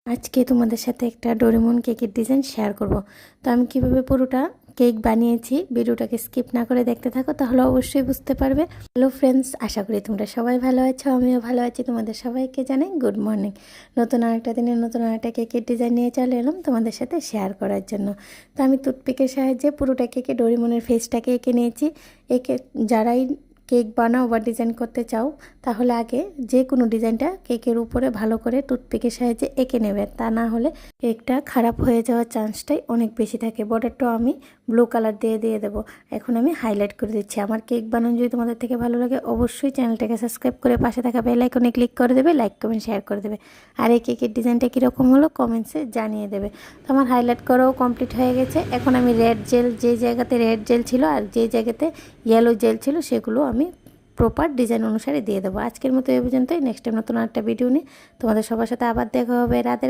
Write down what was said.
আজকে তোমাদের সাথে একটা ডোরেমন কেকের ডিজাইন শেয়ার করব। তো আমি কিভাবে পুরোটা কেক বানিয়েছি ভিডিওটাকে স্কিপ না করে দেখতে থাকো, তাহলে অবশ্যই বুঝতে পারবে। হ্যালো ফ্রেন্ডস, আশা করি তোমরা সবাই ভালো আছো, আমিও ভালো আছি। তোমাদের সবাইকে জানাই গুড মর্নিং। নতুন আরেকটা দিনের নতুন আরেকটা কেকের ডিজাইন নিয়ে চলে এলাম তোমাদের সাথে শেয়ার করার জন্য। তো আমি টুথপিকের সাহায্যে পুরোটা কেকে ডোরেমনের ফেসটাকে এঁকে নিয়েছি। এঁকে যারাই কেক বানাও বা ডিজাইন করতে চাও, তাহলে আগে যে কোনো ডিজাইনটা কেকের উপরে ভালো করে টুথপিকের সাহায্যে এঁকে নেবে, তা না হলে কেকটা খারাপ হয়ে যাওয়ার চান্সটাই অনেক বেশি থাকে। বর্ডারটাও আমি ব্লু কালার দিয়ে দেবো। এখন আমি হাইলাইট করে দিচ্ছি। আমার কেক বানানো যদি তোমাদের থেকে ভালো লাগে, অবশ্যই চ্যানেলটাকে সাবস্ক্রাইব করে পাশে থাকা বেল আইকনে ক্লিক করে দেবে, লাইক কমেন্ট শেয়ার করে দেবে। আর এই কেকের ডিজাইনটা কীরকম হলো কমেন্টসে জানিয়ে দেবে। তো আমার হাইলাইট করাও কমপ্লিট হয়ে গেছে। এখন আমি রেড জেল, যে জায়গাতে রেড জেল ছিল আর যে জায়গাতে ইয়েলো জেল ছিল, সেগুলো আমি প্রপার ডিজাইন অনুসারে দিয়ে দেবো। আজকের মতো এই পর্যন্তই। নেক্সট টাইম নতুন একটা ভিডিও নিয়ে তোমাদের সবার সাথে আবার দেখা হবে। রাতে